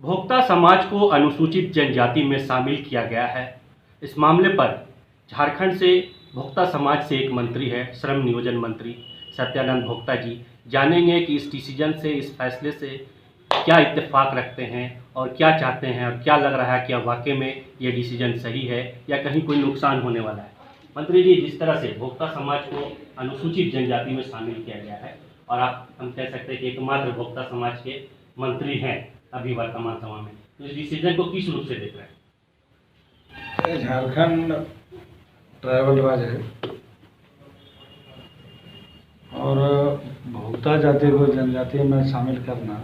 भोक्ता समाज को अनुसूचित जनजाति में शामिल किया गया है। इस मामले पर झारखंड से भोक्ता समाज से एक मंत्री है, श्रम नियोजन मंत्री सत्यानंद भोक्ता जी। जानेंगे कि इस डिसीजन से, इस फैसले से क्या इत्तेफाक रखते हैं और क्या चाहते हैं और क्या लग रहा है कि अब वाकई में ये डिसीजन सही है या कहीं कोई नुकसान होने वाला है। मंत्री जी, जिस तरह से भोक्ता समाज को अनुसूचित जनजाति में शामिल किया गया है और हम कह सकते हैं कि एकमात्र भोक्ता समाज के मंत्री हैं अभी वर्तमान समय में, तो इस डिसीजन को किस रूप से देख रहे हैं? झारखंड ट्राइबल राज्य है और भोक्ता जाति को जनजाति में शामिल करना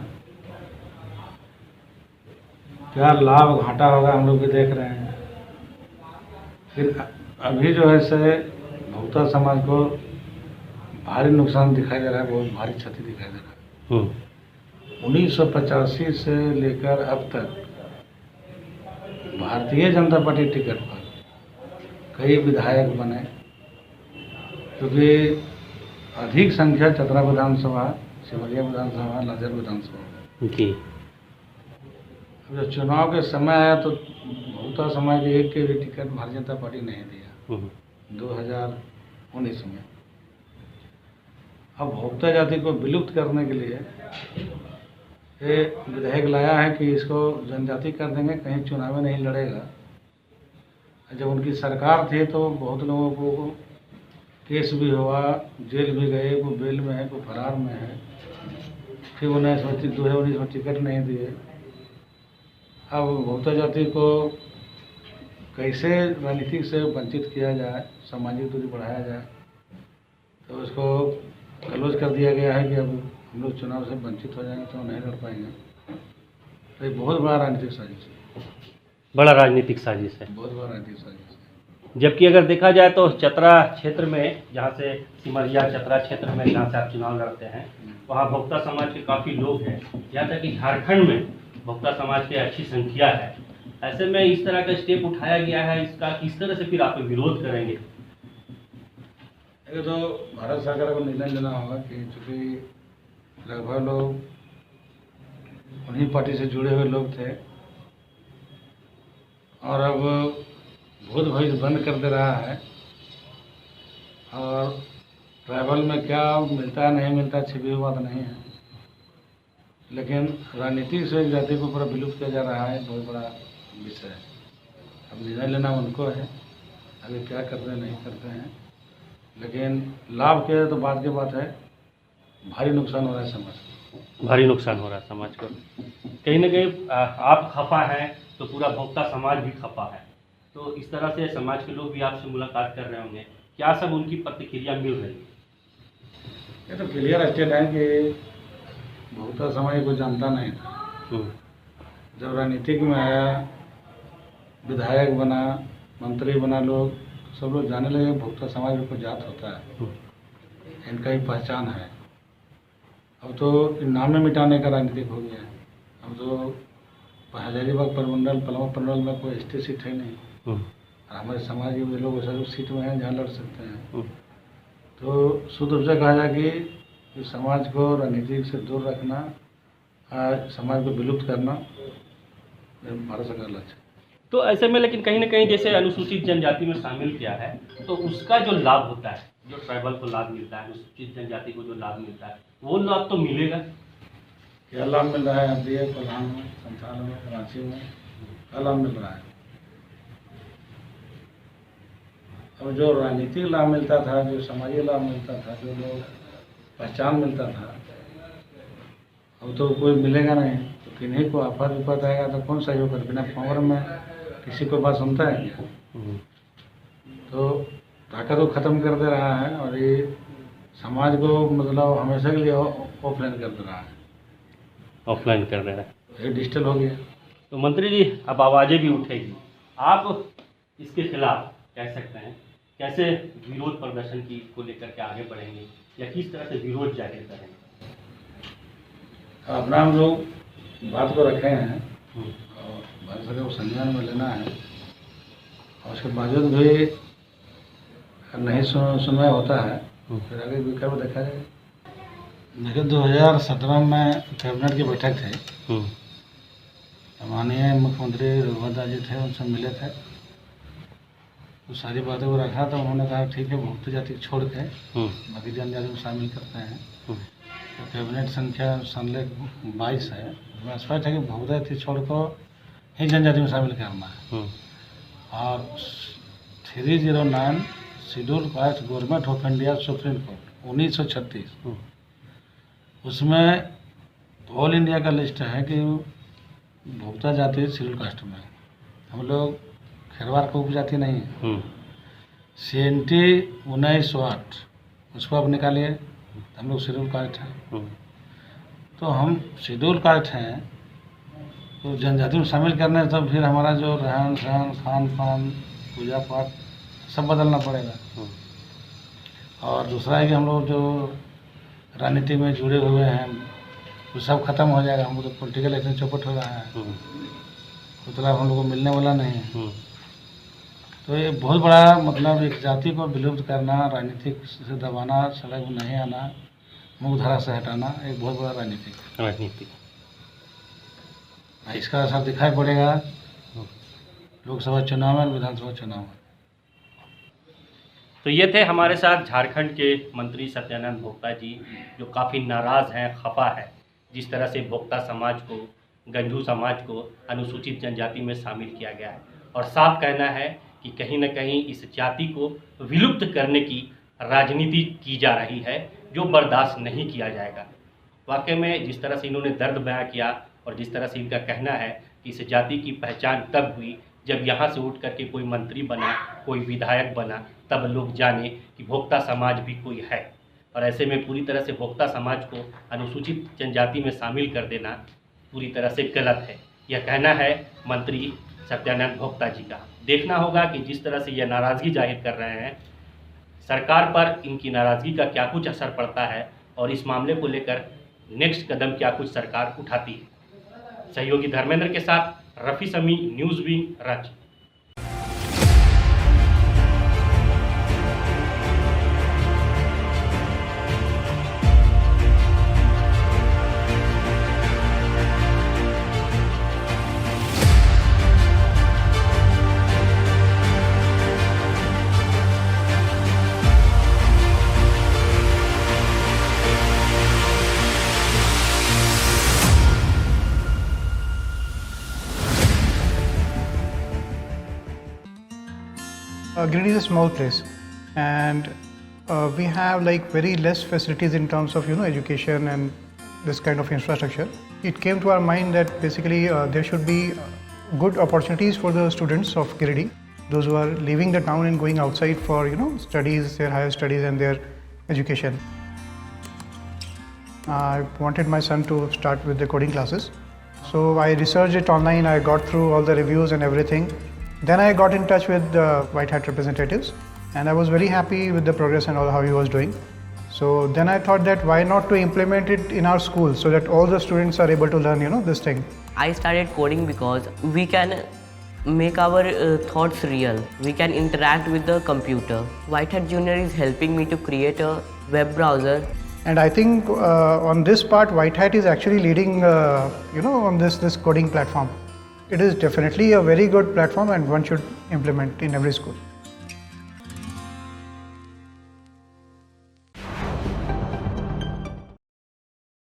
क्या लाभ घाटा होगा हम लोग भी देख रहे हैं। फिर अभी जो है से भोक्ता समाज को भारी नुकसान दिखाई दे रहा है, बहुत भारी क्षति दिखाई दे रहा है। 1985 से लेकर अब तक भारतीय जनता पार्टी टिकट पर कई विधायक बने, क्योंकि अधिक संख्या चतरा विधानसभा, सिमरिया विधानसभा, लादेर विधानसभा जी। जब चुनाव के समय आया तो भोक्ता समाज के एक के भी टिकट भारतीय जनता पार्टी नहीं दिया 2019 में। अब भोक्ता जाति को विलुप्त करने के लिए ये विधेयक लाया है कि इसको जनजाति कर देंगे, कहीं चुनाव में नहीं लड़ेगा। जब उनकी सरकार थी तो बहुत लोगों को केस भी हुआ, जेल भी गए, कोई बेल में है, कोई फरार में है। फिर 2019 में टिकट नहीं दिए। अब भोक्ता जाति को कैसे राजनीतिक से वंचित किया जाए, सामाजिक दूरी बढ़ाया जाए, तो उसको क्लोज कर दिया गया है कि अब हम लोग चुनाव से वंचित हो जाएंगे तो नहीं लड़ पाएंगे। तो ये बहुत बड़ा राजनीतिक साजिश है। बड़ा राजनीतिक साजिश है, बहुत बड़ा राजनीतिक साजिश है। जबकि अगर देखा जाए तो चतरा क्षेत्र में, जहाँ से सिमरिया चतरा क्षेत्र में जहाँ से आप चुनाव लड़ते हैं, वहाँ भोक्ता समाज के काफ़ी लोग हैं। यहाँ तक कि झारखंड में भोक्ता समाज की अच्छी संख्या है। ऐसे में इस तरह का स्टेप उठाया गया है, इसका किस तरह से फिर आप विरोध करेंगे? तो भारत सरकार को निर्णय लेना होगा कि चूँकि लगभग लोग उन्हीं पार्टी से जुड़े हुए लोग थे और अब भूत भविष्य बंद कर दे रहा है, और ट्राइबल में क्या मिलता है नहीं मिलता छिपी हुई बात नहीं है, लेकिन राजनीतिक से एक जाति को पूरा विलुप्त किया जा रहा है, बहुत बड़ा विषय है। अब निर्णय लेना उनको है, अभी क्या करते हैं नहीं करते हैं, लेकिन लाभ के तो बात की बात है, भारी नुकसान हो रहा है समाज को। भारी नुकसान हो रहा है समाज को। कहीं ना कहीं आप खफा हैं तो पूरा भोक्ता समाज भी खफा है। तो इस तरह से समाज के लोग भी आपसे मुलाकात कर रहे होंगे, क्या सब उनकी प्रतिक्रिया मिल रही है? ये तो क्लियर स्टेट है कि भोक्ता समाज को जानता नहीं था। जब राजनीतिक में आया, विधायक बना, मंत्री बना, लोग सब लोग जाने लगे भोक्ता समाज को जात होता है, इनका ही पहचान है। अब तो नाम में मिटाने का राजनीतिक हो गया है। अब तो हजारीबाग प्रमंडल, पलवा प्रमंडल में कोई एसटी सीट है नहीं, और हमारे समाज के लोग सब सीट में हैं जहाँ लड़ सकते हैं। तो शुद्ध रूप से कहा जाए कि समाज को राजनीति से दूर रखना, समाज को विलुप्त करना भारत सरकार का लक्ष्य है। तो ऐसे में लेकिन कहीं ना कहीं जैसे अनुसूचित जनजाति में शामिल किया है, तो उसका जो लाभ होता है, जो ट्राइबल को लाभ मिलता है, अनुसूचित जनजाति को जो लाभ मिलता है, वो लाभ तो मिलेगा। क्या लाभ मिल रहा है? दिए कोल्हान में, संथाल में, रांची में क्या लाभ मिल रहा है? अब जो राजनीतिक लाभ मिलता था, जो सामाजिक लाभ मिलता था, जो लोग पहचान मिलता था, अब तो कोई मिलेगा नहीं। तो किन्हीं को आफत विपत आएगा तो कौन सहयोग कर? बिना पावर में किसी को बात सुनता है क्या? तो ताकत को ख़त्म कर दे रहा है और ये समाज को मतलब हमेशा के लिए ऑफलाइन कर दे रहा है। ऑफलाइन कर रहे हैं, ये डिजिटल हो गया। तो मंत्री जी, अब आवाज़ें भी उठेगी, आप इसके खिलाफ कह सकते हैं, कैसे विरोध प्रदर्शन की को लेकर के आगे बढ़ेंगे या किस तरह से विरोध जाहिर करेंगे? अपना हम लोग बात को रखे हैं और भारत सरकार को संज्ञान में लेना है, और उसके बावजूद भी नहीं सुनवाई होता है, फिर आगे विकल्प देखा जाएगा। देखिए 2017 में कैबिनेट की बैठक थी, माननीय मुख्यमंत्री रघुवर दास जी थे, उनसे मिले थे, तो सारी बातों को रखा तो उन्होंने कहा ठीक है भोक्ता जाति को छोड़ के बाकी जनजाति में शामिल करते हैं। तो कैबिनेट संख्या संलेख 22 है, उसमें स्पष्ट है कि भोक्ता जाति छोड़ को ही जनजाति में शामिल करना है। और 309 schedule caste government of India supreme court 1936, उसमें ऑल इंडिया का लिस्ट है कि भोक्ता जाति शेड्यूल कास्ट में हम लोग खैरवार को उपजाति नहीं है। CNT 1908 उसको आप निकालिए, हम लोग शेड्यूल कास्ट हैं। तो हम शेड्यूल कास्ट हैं तो जनजाति में शामिल करने तो फिर हमारा जो रहन सहन खान पान पूजा पाठ सब बदलना पड़ेगा। और दूसरा है कि हम लोग जो राजनीति में जुड़े हुए हैं वो सब खत्म हो जाएगा। हम लोग तो पॉलिटिकल एक्शन चौपट हो रहा है, उतना हम लोग को मिलने वाला नहीं है। तो ये बहुत बड़ा मतलब एक जाति को विलुप्त करना, राजनीतिक से दबाना, सड़क में नहीं आना, मुख्य धारा से हटाना एक बहुत बड़ा राजनीतिक इसका असर दिखाई पड़ेगा लोकसभा चुनाव में, विधानसभा चुनाव में। तो ये थे हमारे साथ झारखंड के मंत्री सत्यानंद भोक्ता जी, जो काफ़ी नाराज़ हैं, खफा है जिस तरह से भोक्ता समाज को, गंजू समाज को अनुसूचित जनजाति में शामिल किया गया है। और साफ कहना है कि कहीं न कहीं इस जाति को विलुप्त करने की राजनीति की जा रही है, जो बर्दाश्त नहीं किया जाएगा। वाकई में जिस तरह से इन्होंने दर्द बयां किया और जिस तरह से इनका कहना है कि इस जाति की पहचान तब हुई जब यहाँ से उठ करके कोई मंत्री बना, कोई विधायक बना, तब लोग जाने कि भोक्ता समाज भी कोई है। और ऐसे में पूरी तरह से भोक्ता समाज को अनुसूचित जनजाति में शामिल कर देना पूरी तरह से गलत है। यह कहना है मंत्री सत्यानंद भोक्ता जी का। देखना होगा कि जिस तरह से यह नाराज़गी जाहिर कर रहे हैं, सरकार पर इनकी नाराज़गी का क्या कुछ असर पड़ता है और इस मामले को लेकर नेक्स्ट कदम क्या कुछ सरकार उठाती है। सहयोगी धर्मेंद्र के साथ रफ़ी समी, news wing, Ranchi. Giridih is a small place, and we have like very less facilities in terms of education and this kind of infrastructure. It came to our mind that basically there should be good opportunities for the students of Giridih, those who are leaving the town and going outside for studies, their higher studies and their education. I wanted my son to start with the coding classes, so I researched it online. I got through all the reviews and everything. Then I got in touch with the White Hat representatives, and I was very happy with the progress and all how he was doing. So then I thought that why not to implement it in our school so that all the students are able to learn this thing. I started coding because we can make our thoughts real. We can interact with the computer. White Hat Junior is helping me to create a web browser. And I think on this part, White Hat is actually leading, on this coding platform. It is definitely a very good platform and one should implement in every school.